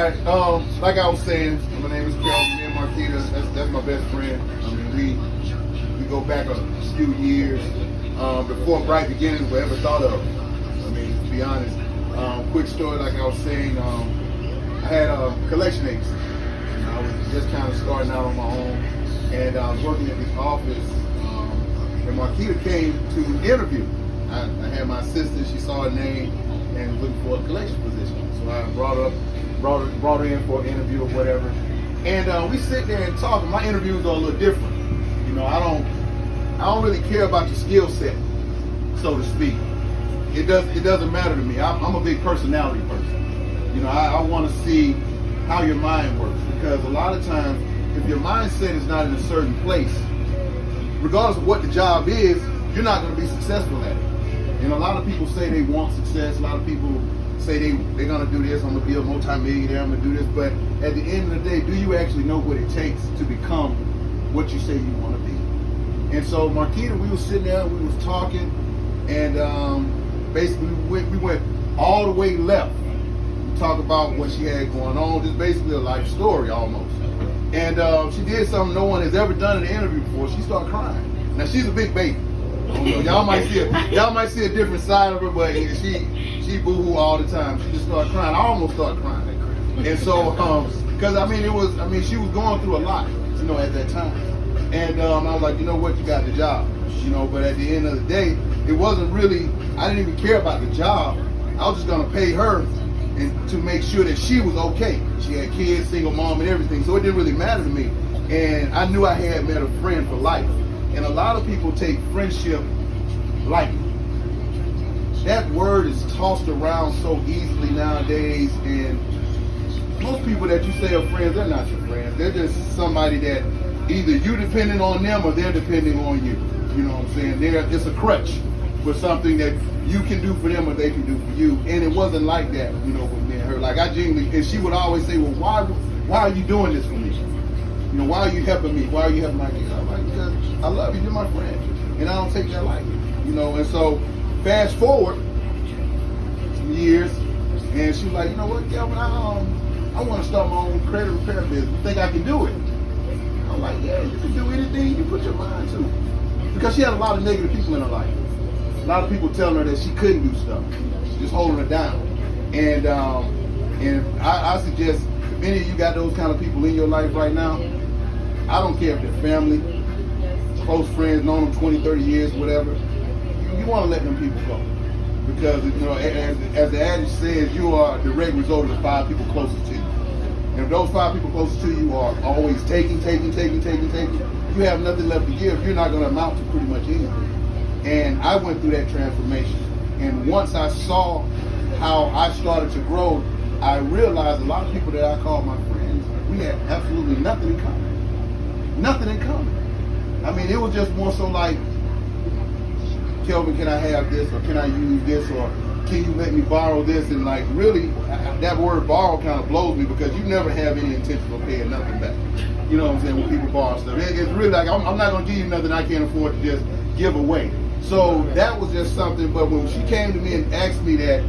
right. Like I was saying, my name is Kelvin. Me and Marquita, that's my best friend. I mean, we go back a few years before Bright Beginnings were ever thought of. I mean, to be honest, quick story. Like I was saying, I had a collection agency. I was just kind of starting out on my own, and I was working at this office. And Marquita came to interview. I had my assistant. She saw her name and was looking for a collection position. So I brought her in for an interview or whatever. And we sit there and talk. My interviews are a little different. You know, I don't really care about your skill set, so to speak. It doesn't matter to me. I'm a big personality person. You know, I want to see how your mind works, because a lot of times, if your mindset is not in a certain place, regardless of what the job is, you're not going to be successful at it. And a lot of people say they want success. A lot of people say they're going to do this. I'm going to be a multimillionaire. I'm going to do this. But at the end of the day, do you actually know what it takes to become what you say you want to be? And so Marquita, we were sitting there, we was talking, and basically we went all the way left. We talked about what she had going on, just basically a life story almost. And she did something no one has ever done in an interview before. She started crying. Now she's a big baby. Y'all might see a different side of her, but she boo-hoo all the time. She just started crying. I almost started crying. And so, because she was going through a lot, you know, at that time. And I was like, you know what, you got the job, you know. But at the end of the day, it wasn't really. I didn't even care about the job. I was just gonna pay her and to make sure that she was okay. She had kids, single mom, and everything, so it didn't really matter to me. And I knew I had met a friend for life. And a lot of people take friendship lightly. That word is tossed around so easily nowadays, and most people that you say are friends, they're not your friends. They're just somebody that either you depending on them or they're depending on you. You know what I'm saying? It's a crutch for something that you can do for them or they can do for you. And it wasn't like that, you know, with me and her. Like I genuinely, and she would always say, well, why are you doing this for me? You know, why are you helping me? Why are you helping my kids? I'm like, because I love you, you're my friend. And I don't take that lightly. You know, and so fast forward some years, and she was like, you know what, Kelvin, I want to start my own credit repair business. Think I can do it? I'm like, yeah, you can do anything you put your mind to. Because she had a lot of negative people in her life. A lot of people telling her that she couldn't do stuff, just holding her down. And I suggest, if any of you got those kind of people in your life right now, I don't care if they're family, close friends, known them 20, 30 years, whatever, you want to let them people go. Because, you know, as the adage says, you are a direct result of the 5 people closest to you. And if those 5 people closest to you are always taking, you have nothing left to give. You're not going to amount to pretty much anything. And I went through that transformation. And once I saw how I started to grow, I realized a lot of people that I called my friends, we had absolutely nothing in common. Nothing in common. I mean, it was just more so like, Kelvin, can I have this, or can I use this, or can you let me borrow this? And like, really, that word borrow kind of blows me, because you never have any intention of paying nothing back. You know what I'm saying? When people borrow stuff, it's really like, I'm not going to give you nothing I can't afford to just give away. So that was just something. But when she came to me and asked me that,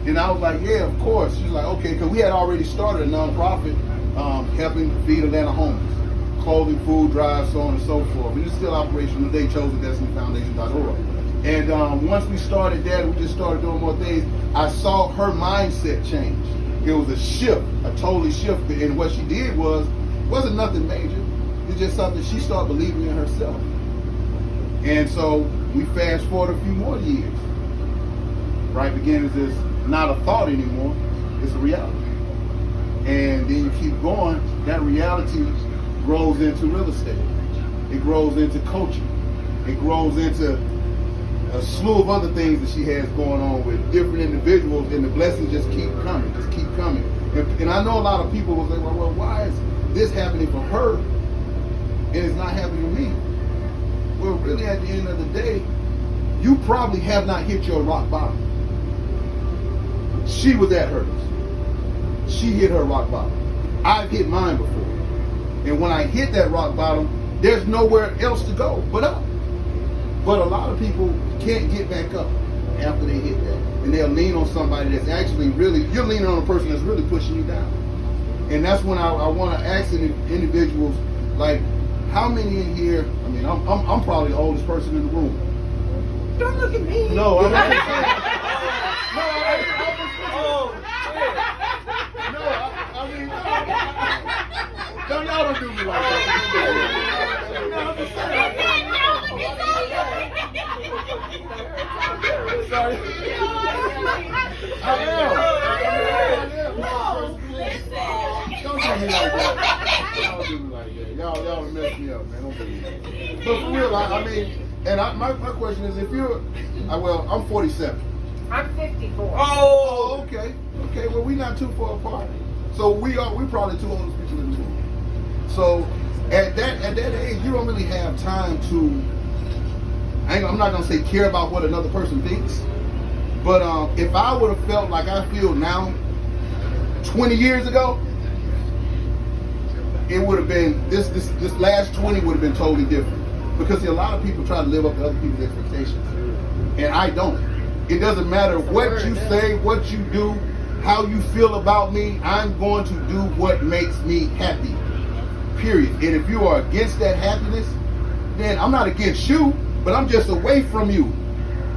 then I was like, yeah, of course. She's like, okay, because we had already started a nonprofit helping feed Atlanta homeless. Clothing, food drives, so on and so forth. And it's still operational today, ChosenDestinyFoundation.org. And once we started that, we just started doing more things. I saw her mindset change. It was a shift, a totally shift. And what she did wasn't nothing major. It's just something she started believing in herself. And so we fast forward a few more years. Right Beginnings is not a thought anymore, it's a reality. And then you keep going, that reality grows into real estate. It grows into coaching. It grows into a slew of other things that she has going on with different individuals, and the blessings just keep coming. And I know a lot of people will say, well, why is this happening for her and it's not happening to me? Well, really, at the end of the day, you probably have not hit your rock bottom. She was at hers. She hit her rock bottom. I've hit mine before. And when I hit that rock bottom, there's nowhere else to go but up. But a lot of people can't get back up after they hit that. And they'll lean on somebody that's actually really, you're leaning on a person that's really pushing you down. And that's when I want to ask individuals, like, how many in here, I mean, I'm probably the oldest person in the room. Don't look at me. No, I'm not saying. Y'all don't do me like that. No, I'm just saying. Sorry. I am. Don't do me like that. Don't do me like that. Y'all mess me up, man. Don't do me like that. But for real, I mean, and my question is, if you're, well, I'm 47. I'm 54. Oh, okay. Okay, well, we're not too far apart. So we're probably two oldest people in the room. So at that age, you don't really have time to, I'm not gonna say care about what another person thinks, but if I would have felt like I feel now, 20 years ago, it would have been, this last 20 would have been totally different. Because see, a lot of people try to live up to other people's expectations, and I don't. It doesn't matter what you say, what you do, how you feel about me, I'm going to do what makes me happy. Period. And if you are against that happiness, then I'm not against you, but I'm just away from you.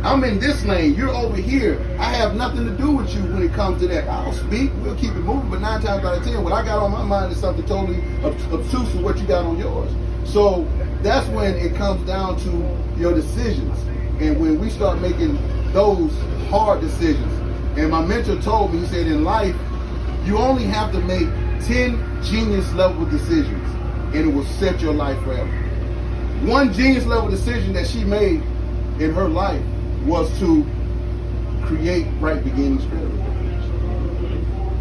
I'm in this lane, you're over here. I have nothing to do with you when it comes to that. I'll speak, we'll keep it moving, but 9 times out of 10, what I got on my mind is something totally obtuse to what you got on yours. So that's when it comes down to your decisions. And when we start making those hard decisions, and my mentor told me, he said, in life, you only have to make 10 genius level decisions, and it will set your life forever. One genius level decision that she made in her life was to create Bright Beginnings Trailer.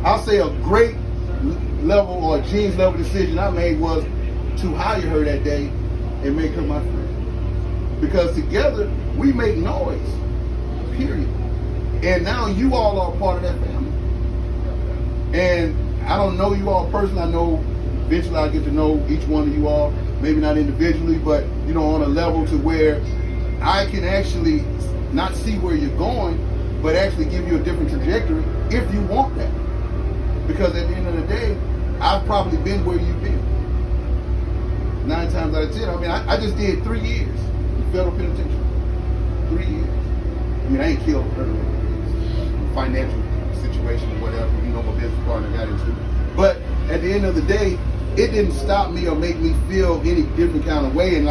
I'll say a great level or a genius level decision I made was to hire her that day and make her my friend. Because together we make noise, period. And now you all are part of that family. And I don't know you all personally. I know eventually I'll get to know each one of you all, maybe not individually, but you know, on a level to where I can actually not see where you're going, but actually give you a different trajectory if you want that. Because at the end of the day, I've probably been where you've been. 9 times out of 10. I mean, I just did 3 years in federal penitentiary. 3 years. I mean, I ain't killed her financial situation or whatever, you know, my business partner got into. But at the end of the day, it didn't stop me or make me feel any different kind of way. And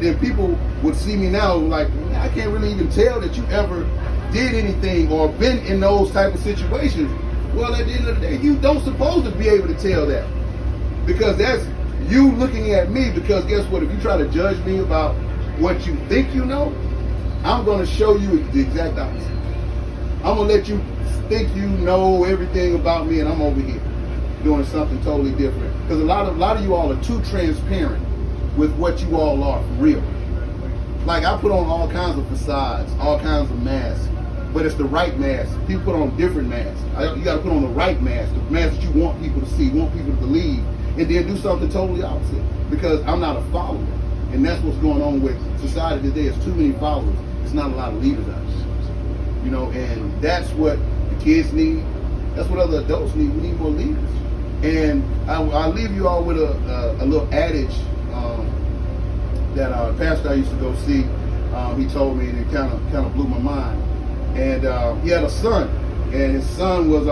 then people would see me now like, I can't really even tell that you ever did anything or been in those type of situations. Well, at the end of the day, you don't supposed to be able to tell that. Because that's you looking at me, because guess what? If you try to judge me about what you think you know, I'm going to show you the exact opposite. I'm going to let you think you know everything about me, and I'm over here doing something totally different. Because a lot of you all are too transparent with what you all are, for real. Like, I put on all kinds of facades, all kinds of masks, but it's the right mask. People put on different masks. You got to put on the right mask, the mask that you want people to see, want people to believe, and then do something totally opposite. Because I'm not a follower, and that's what's going on with society today. It's too many followers. It's not a lot of leaders out there. You know, and that's what the kids need. That's what other adults need. We need more leaders. And I'll leave you all with a little adage that a pastor I used to go see. He told me, and it kind of blew my mind. And he had a son, and his son was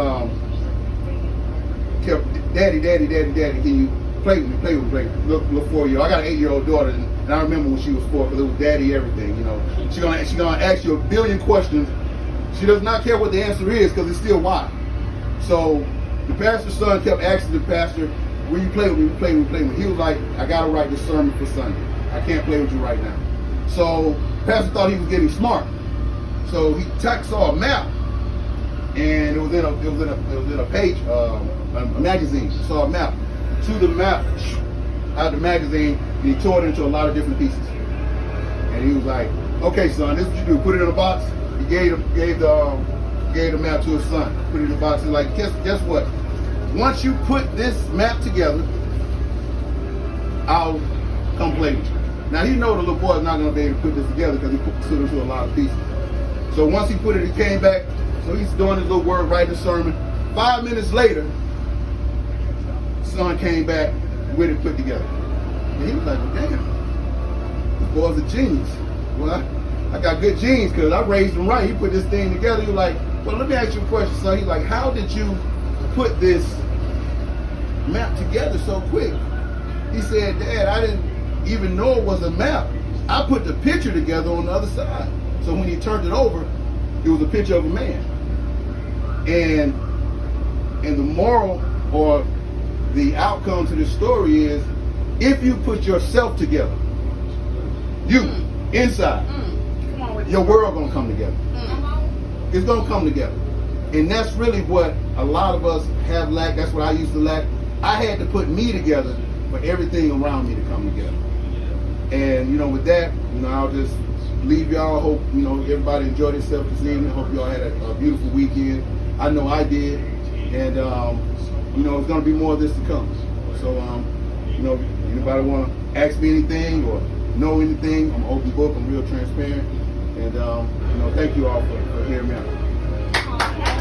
kept, daddy, can you play with me, look for you. I got an 8-year-old daughter, and I remember when she was 4, because it was daddy everything, you know. She's gonna ask you a billion questions. She does not care what the answer is, because it's still why. So the pastor's son kept asking the pastor, will you play with me, play with me? He was like, I gotta write this sermon for Sunday. I can't play with you right now. So the pastor thought he was getting smart. So he saw a map, and it was in a page, a magazine. He saw a map. To the map, out of the magazine, and he tore it into a lot of different pieces. And he was like, okay, son, this is what you do. Put it in a box. He gave the map to his son. Put it in a box. He's like, guess what? Once you put this map together, I'll come play with you. Now, he know the little boy's not going to be able to put this together, because he put it into a lot of pieces. So once he put it, he came back. So he's doing his little word, writing a sermon. 5 minutes later, son came back with it put together. And he was like, well, damn, this boy's a genius. Well, I got good genes because I raised him right. He put this thing together. He was like, well, let me ask you a question, son. He's like, how did you put this map together so quick? He said, Dad, I didn't even know it was a map. I put the picture together on the other side. So when he turned it over, it was a picture of a man. And the moral or the outcome to this story is, if you put yourself together, you inside, Come on with your world gonna come together. Come on. It's gonna come together. And that's really what a lot of us have lacked. That's what I used to lack. I had to put me together for everything around me to come together. And, you know, with that, you know, I'll just leave y'all. Hope, you know, everybody enjoyed themselves this evening. Hope y'all had a beautiful weekend. I know I did. And, you know, it's going to be more of this to come. So, you know, anybody want to ask me anything or know anything, I'm an open book. I'm real transparent. And, you know, thank you all for hearing me out.